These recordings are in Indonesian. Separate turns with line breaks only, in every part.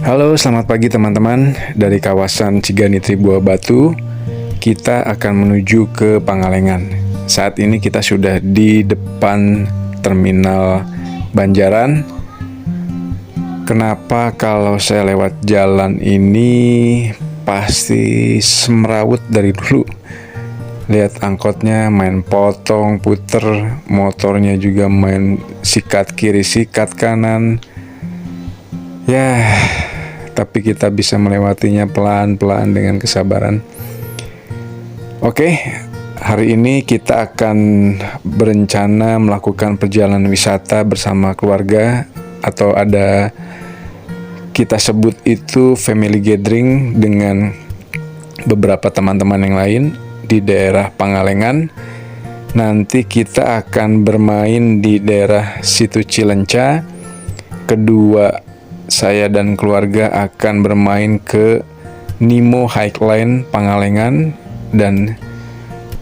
Halo, selamat pagi teman-teman. Dari kawasan Ciganitri Buah Batu, kita akan menuju ke Pangalengan. Saat ini kita sudah di depan terminal Banjaran. Kenapa kalau saya lewat jalan ini pasti semrawut dari dulu. Lihat angkotnya main potong, puter, motornya juga main sikat kiri, sikat kanan. Ya, tapi kita bisa melewatinya pelan-pelan dengan kesabaran. Oke, hari ini kita akan berencana melakukan perjalanan wisata bersama keluarga, atau ada kita sebut itu family gathering dengan beberapa teman-teman yang lain di daerah Pangalengan. Nanti kita akan bermain di daerah Situ Cilenca. Kedua, saya dan keluarga akan bermain ke Nemo Highline Pangalengan. Dan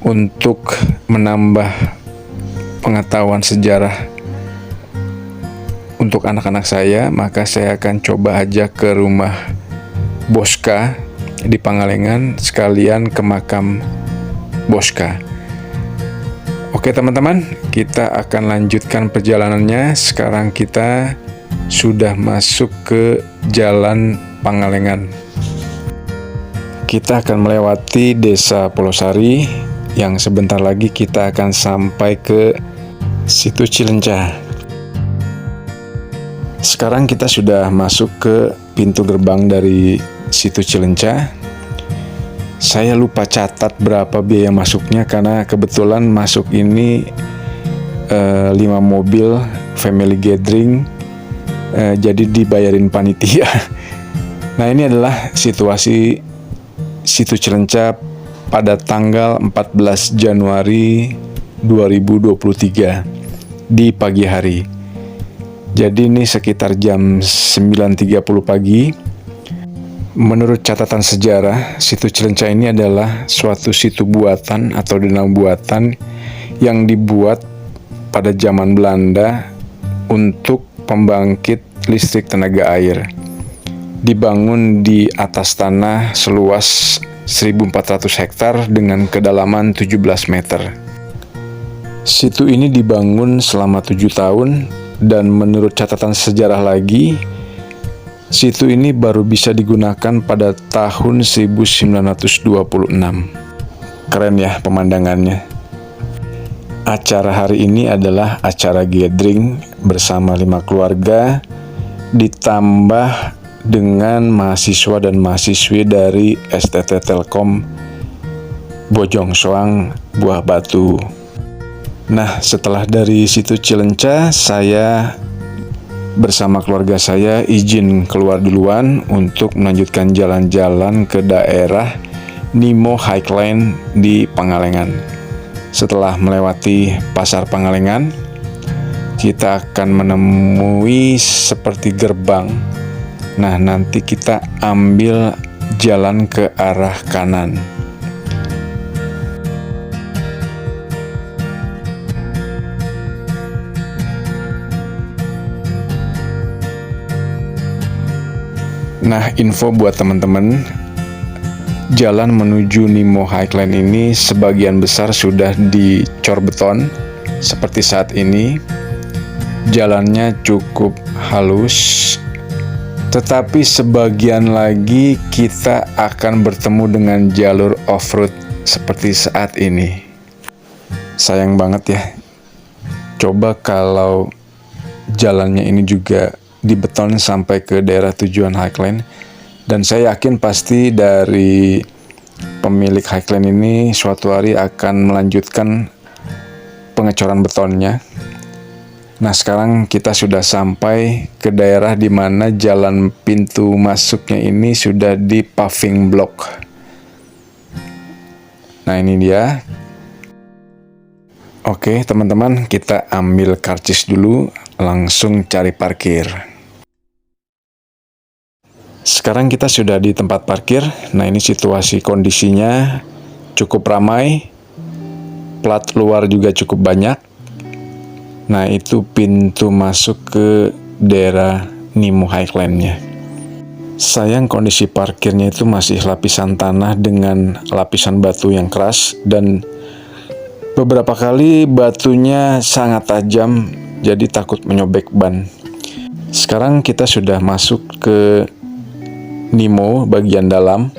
untuk menambah pengetahuan sejarah untuk anak-anak saya, maka saya akan coba ajak ke rumah Boska di Pangalengan, sekalian ke makam Boska. Oke teman-teman, kita akan lanjutkan perjalanannya. Sekarang kita sudah masuk ke Jalan Pangalengan. Kita akan melewati Desa Polosari, yang sebentar lagi kita akan sampai ke Situ Cilenca. Sekarang kita sudah masuk ke pintu gerbang dari Situ Cilenca. Saya lupa catat berapa biaya masuknya karena kebetulan masuk ini 5 mobil family gathering, jadi dibayarin panitia. Nah, ini adalah situasi Situ Cilenca pada tanggal 14 Januari 2023 di pagi hari. Jadi ini sekitar jam 9.30 pagi. Menurut catatan sejarah, Situ Cilenca ini adalah suatu situ buatan atau danau buatan yang dibuat pada zaman Belanda untuk pembangkit listrik tenaga air. Dibangun di atas tanah seluas 1.400 hektar dengan kedalaman 17 meter. Situ ini dibangun selama 7 tahun, dan menurut catatan sejarah lagi, situ ini baru bisa digunakan pada tahun 1926. Keren ya pemandangannya. Acara hari ini adalah acara gathering bersama 5 keluarga, ditambah dengan mahasiswa dan mahasiswi dari STT Telkom Bojong Soang Buah Batu. Nah, setelah dari Situ Cilenca, saya bersama keluarga saya izin keluar duluan untuk melanjutkan jalan-jalan ke daerah Nemo Highline di Pangalengan. Setelah melewati Pasar Pangalengan, kita akan menemui seperti gerbang. Nah, nanti kita ambil jalan ke arah kanan. Nah, info buat teman-teman, jalan menuju Nemo Highline ini sebagian besar sudah dicor beton seperti saat ini. Jalannya cukup halus, tetapi sebagian lagi kita akan bertemu dengan jalur off-road seperti saat ini. Sayang banget ya, coba kalau jalannya ini juga dibeton sampai ke daerah tujuan Highline. Dan saya yakin pasti dari pemilik Highline ini suatu hari akan melanjutkan pengecoran betonnya. Nah, sekarang kita sudah sampai ke daerah di mana jalan pintu masuknya ini sudah di paving block. Nah, ini dia. Oke, teman-teman, kita ambil karcis dulu, langsung cari parkir. Sekarang kita sudah di tempat parkir. Nah, ini situasi kondisinya cukup ramai. Plat luar juga cukup banyak. Nah, itu pintu masuk ke daerah Nemo Highline-nya. Sayang kondisi parkirnya itu masih lapisan tanah dengan lapisan batu yang keras, dan beberapa kali batunya sangat tajam, jadi takut menyobek ban. Sekarang kita sudah masuk ke Nemo bagian dalam.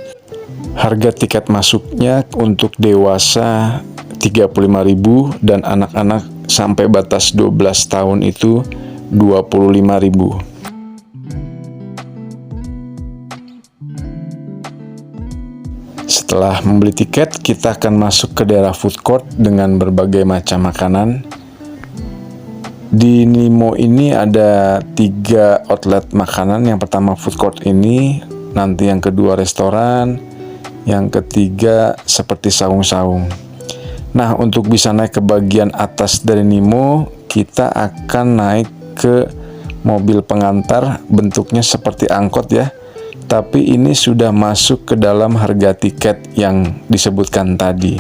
Harga tiket masuknya untuk dewasa 35.000 dan anak-anak sampai batas 12 tahun itu 25.000. Setelah membeli tiket, kita akan masuk ke daerah food court dengan berbagai macam makanan. Di Nemo ini ada 3 outlet makanan. Yang pertama food court ini, nanti yang kedua restoran, yang ketiga seperti saung-saung. Nah, untuk bisa naik ke bagian atas dari Nemo, kita akan naik ke mobil pengantar, bentuknya seperti angkot ya. Tapi ini sudah masuk ke dalam harga tiket yang disebutkan tadi.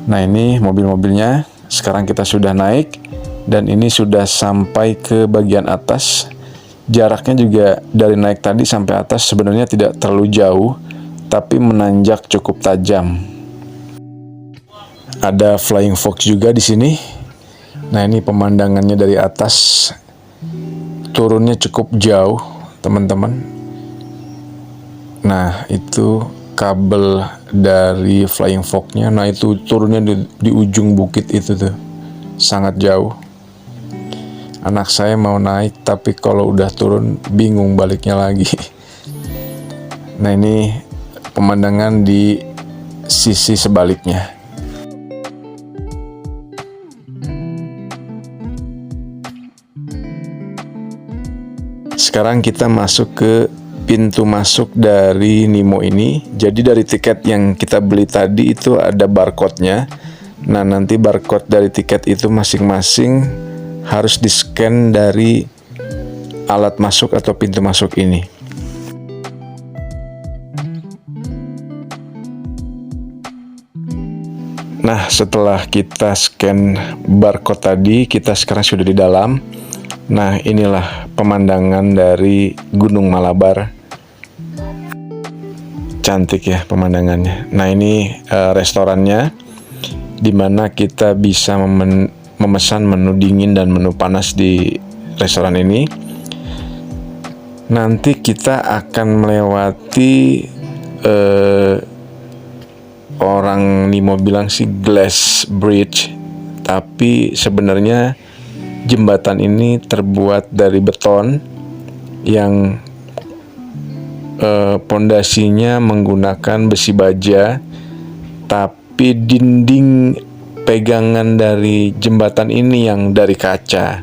Nah, ini mobil-mobilnya. Sekarang kita sudah naik dan ini sudah sampai ke bagian atas. Jaraknya juga dari naik tadi sampai atas sebenarnya tidak terlalu jauh, tapi menanjak cukup tajam. Ada flying fox juga di sini. Nah, ini pemandangannya dari atas. Turunnya cukup jauh, teman-teman. Nah, itu kabel dari flying fox-nya. Nah, itu turunnya di ujung bukit itu tuh. Sangat jauh. Anak saya mau naik, tapi kalau udah turun bingung baliknya lagi. Nah, ini pemandangan di sisi sebaliknya. Sekarang kita masuk ke pintu masuk dari Nemo ini. Jadi dari tiket yang kita beli tadi itu ada barcode-nya. Nah, nanti barcode dari tiket itu masing-masing harus di-scan dari alat masuk atau pintu masuk ini. Nah, setelah kita scan barcode tadi, kita sekarang sudah di dalam. Nah, inilah pemandangan dari Gunung Malabar. Cantik ya pemandangannya. Nah, ini restorannya, dimana kita bisa memesan menu dingin dan menu panas di restoran ini. Nanti kita akan melewati orang Nemo bilang sih glass bridge, tapi sebenarnya jembatan ini terbuat dari beton yang pondasinya menggunakan besi baja, tapi dinding pegangan dari jembatan ini yang dari kaca.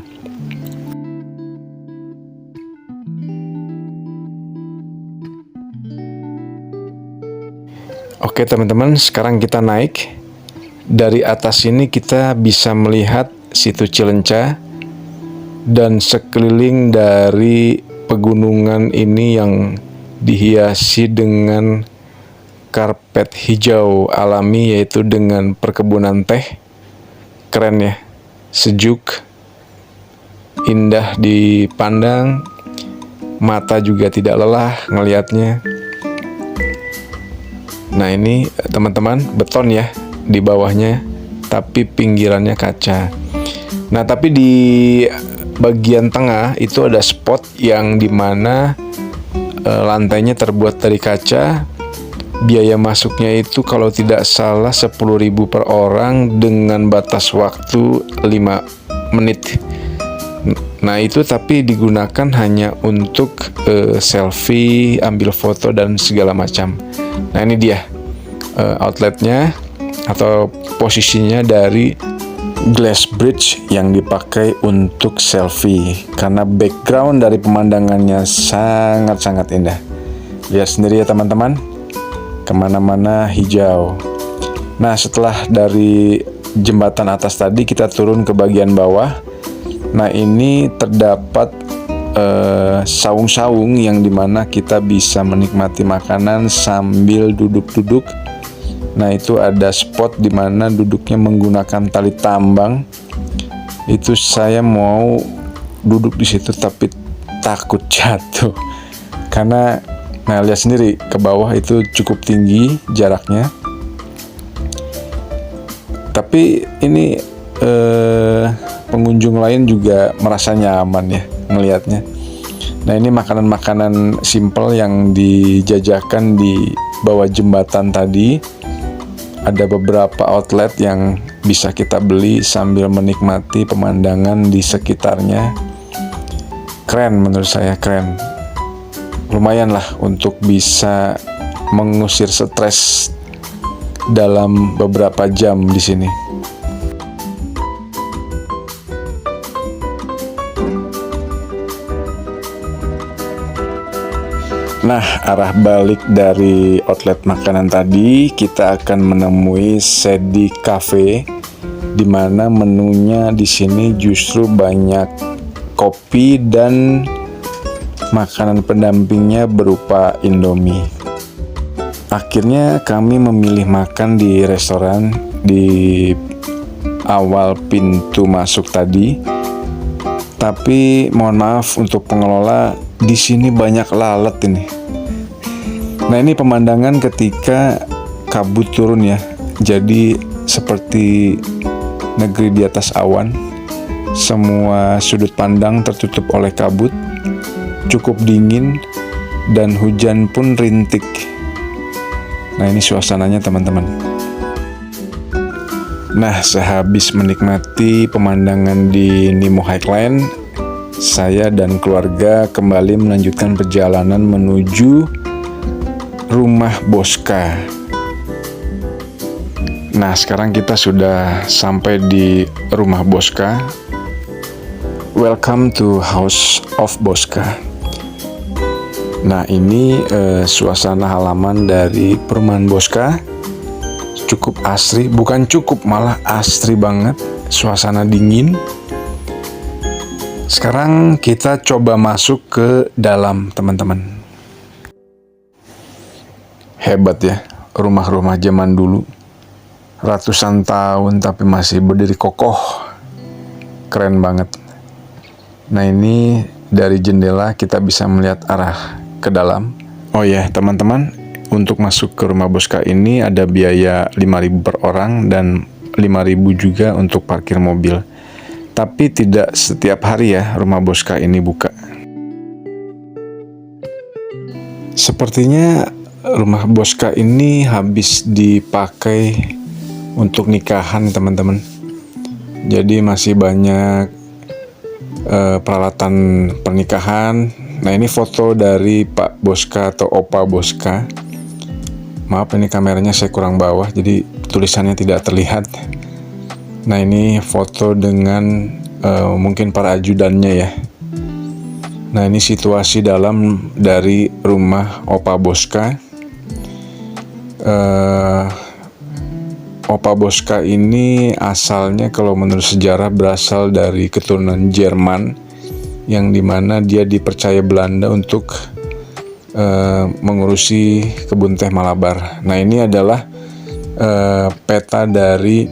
Oke teman-teman, sekarang kita naik. Dari atas ini kita bisa melihat situ Cilenca dan sekeliling dari pegunungan ini yang dihiasi dengan karpet hijau alami, yaitu dengan perkebunan teh. Keren ya, sejuk, indah dipandang, mata juga tidak lelah ngelihatnya. Nah, ini teman-teman beton ya di bawahnya, tapi pinggirannya kaca. Nah, tapi di bagian tengah itu ada spot yang dimana lantainya terbuat dari kaca. Biaya masuknya itu kalau tidak salah 10.000 per orang dengan batas waktu 5 menit. Nah, itu tapi digunakan hanya untuk selfie, ambil foto dan segala macam. Nah, ini dia outletnya atau posisinya dari glass bridge yang dipakai untuk selfie, karena background dari pemandangannya sangat-sangat indah. Lihat sendiri ya teman-teman, kemana-mana hijau. Nah, setelah dari jembatan atas tadi kita turun ke bagian bawah. Nah, ini terdapat saung-saung yang dimana kita bisa menikmati makanan sambil duduk-duduk. Nah, itu ada spot dimana duduknya menggunakan tali tambang. Itu saya mau duduk di situ tapi takut jatuh Karena nah lihat sendiri ke bawah itu cukup tinggi jaraknya. Tapi ini pengunjung lain juga merasa nyaman ya melihatnya. Nah ini makanan-makanan simple yang dijajakan di bawah jembatan tadi. Ada beberapa outlet yang bisa kita beli sambil menikmati pemandangan di sekitarnya. Keren, menurut saya keren. Lumayan lah untuk bisa mengusir stres dalam beberapa jam di sini. Nah, arah balik dari outlet makanan tadi, kita akan menemui Sedi Cafe, di mana menunya di sini justru banyak kopi dan makanan pendampingnya berupa Indomie. Akhirnya kami memilih makan di restoran di awal pintu masuk tadi. Tapi mohon maaf untuk pengelola, di sini banyak lalat ini. Nah ini pemandangan ketika kabut turun ya. Jadi seperti negeri di atas awan. Semua sudut pandang tertutup oleh kabut. Cukup dingin dan hujan pun rintik. Nah ini suasananya teman-teman. Nah sehabis menikmati pemandangan di Nemo Highland, saya dan keluarga kembali melanjutkan perjalanan menuju rumah Bosca. Nah sekarang kita sudah sampai di rumah Bosca. Welcome to House of Bosca. Nah ini suasana halaman dari perumahan Bosca. Cukup asri, bukan cukup malah asri banget. Suasana dingin. Sekarang kita coba masuk ke dalam teman-teman. Hebat ya, rumah-rumah zaman dulu. Ratusan tahun tapi masih berdiri kokoh. Keren banget. Nah ini dari jendela kita bisa melihat arah ke dalam. Oh ya teman-teman, untuk masuk ke rumah Bosca ini ada biaya 5.000 per orang dan 5.000 juga untuk parkir mobil. Tapi tidak setiap hari ya rumah Bosca ini buka. Sepertinya rumah Bosca ini habis dipakai untuk nikahan teman-teman. Jadi masih banyak peralatan pernikahan. Nah ini foto dari Pak Bosca atau Opa Bosca. Maaf ini kameranya saya kurang bawah jadi tulisannya tidak terlihat. Nah ini foto dengan mungkin para ajudannya ya. Nah ini situasi dalam dari rumah Opa Bosca. Opa Bosca ini asalnya kalau menurut sejarah berasal dari keturunan Jerman, yang dimana dia dipercaya Belanda untuk mengurusi kebun teh Malabar. Nah ini adalah peta dari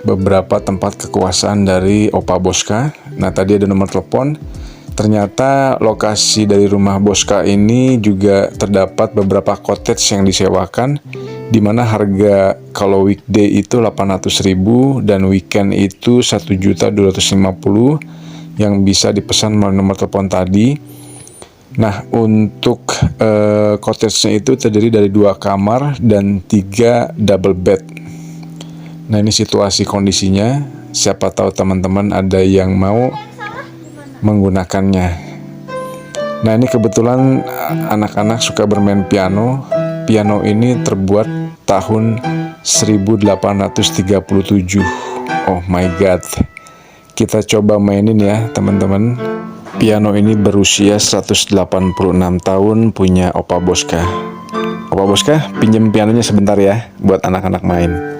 beberapa tempat kekuasaan dari Opa Bosca. Nah tadi ada nomor telepon. Ternyata lokasi dari rumah Bosca ini juga terdapat beberapa cottage yang disewakan, di mana harga kalau weekday itu 800.000 dan weekend itu 1.250.000 yang bisa dipesan melalui nomor telepon tadi. Nah untuk cottage-nya itu terdiri dari 2 kamar dan 3 double bed. Nah ini situasi kondisinya. Siapa tahu teman-teman ada yang mau menggunakannya. Nah ini kebetulan anak-anak suka bermain piano. Piano ini terbuat tahun 1837. Oh my god. Kita coba mainin ya teman-teman. Piano ini berusia 186 tahun, punya Opa Bosca. Opa Bosca, pinjam pianonya sebentar ya buat anak-anak main.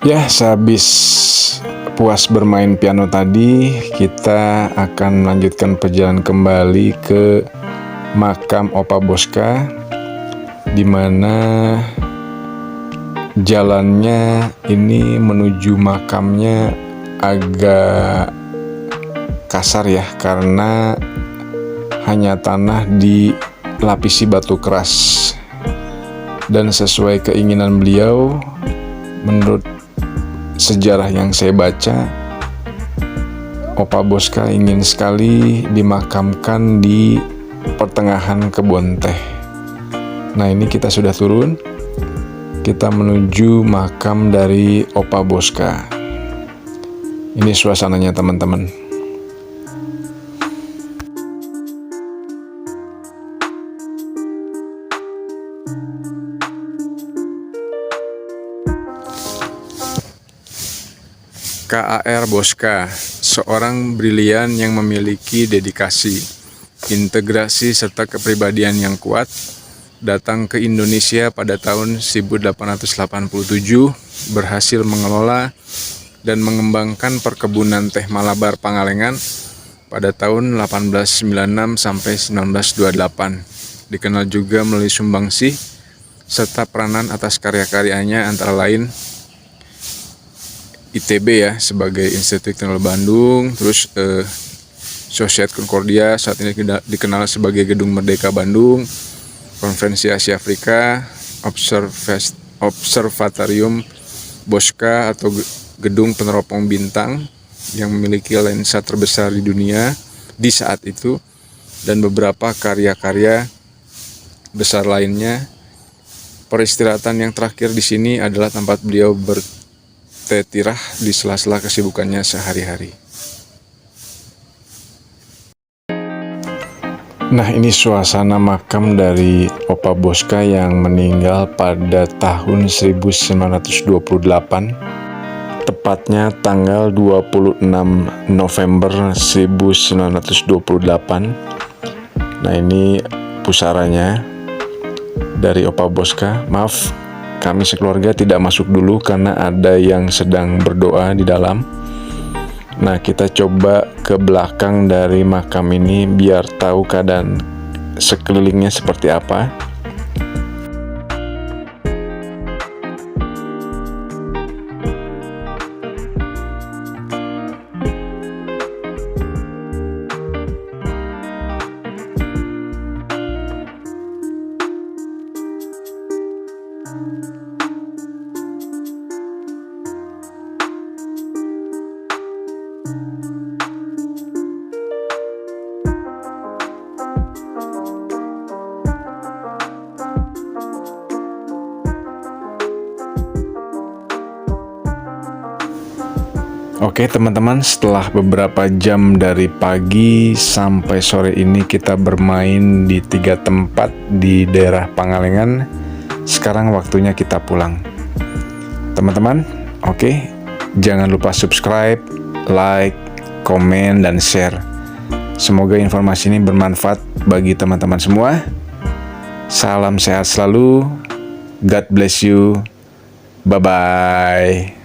Ya, sehabis puas bermain piano tadi, kita akan melanjutkan perjalanan kembali ke makam Opa Boska, di mana jalannya ini menuju makamnya agak kasar ya, karena hanya tanah dilapisi batu keras. Dan sesuai keinginan beliau, menurut sejarah yang saya baca, Opa Boska ingin sekali dimakamkan di pertengahan kebun teh. Nah, ini kita sudah turun. Kita menuju makam dari Opa Boska. Ini suasananya, teman-teman. KAR Boska, seorang brilian yang memiliki dedikasi, integrasi, serta kepribadian yang kuat, datang ke Indonesia pada tahun 1887, berhasil mengelola dan mengembangkan perkebunan teh Malabar Pangalengan pada tahun 1896 sampai 1928. Dikenal juga melalui sumbangsih serta peranan atas karya-karyanya, antara lain ITB ya, sebagai Institut Teknologi Bandung, terus Societe Concordia saat ini dikenal sebagai Gedung Merdeka Bandung, Konferensi Asia Afrika, Observatorium Boska atau Gedung Peneropong Bintang yang memiliki lensa terbesar di dunia di saat itu, dan beberapa karya-karya besar lainnya. Peristirahatan yang terakhir di sini adalah tempat beliau bertetirah di sela-sela kesibukannya sehari-hari. Nah, ini suasana makam dari Opa Boska yang meninggal pada tahun 1928, tepatnya tanggal 26 November 1928. Nah, ini pusaranya dari Opa Boska. Maaf, kami sekeluarga tidak masuk dulu karena ada yang sedang berdoa di dalam. Nah, kita coba ke belakang dari makam ini biar tahu keadaan sekelilingnya seperti apa. Oke teman-teman, setelah beberapa jam dari pagi sampai sore ini kita bermain di 3 tempat di daerah Pangalengan. Sekarang waktunya kita pulang. Teman-teman, oke, jangan lupa subscribe, like, komen, dan share. Semoga informasi ini bermanfaat bagi teman-teman semua. Salam sehat selalu. God bless you. Bye-bye.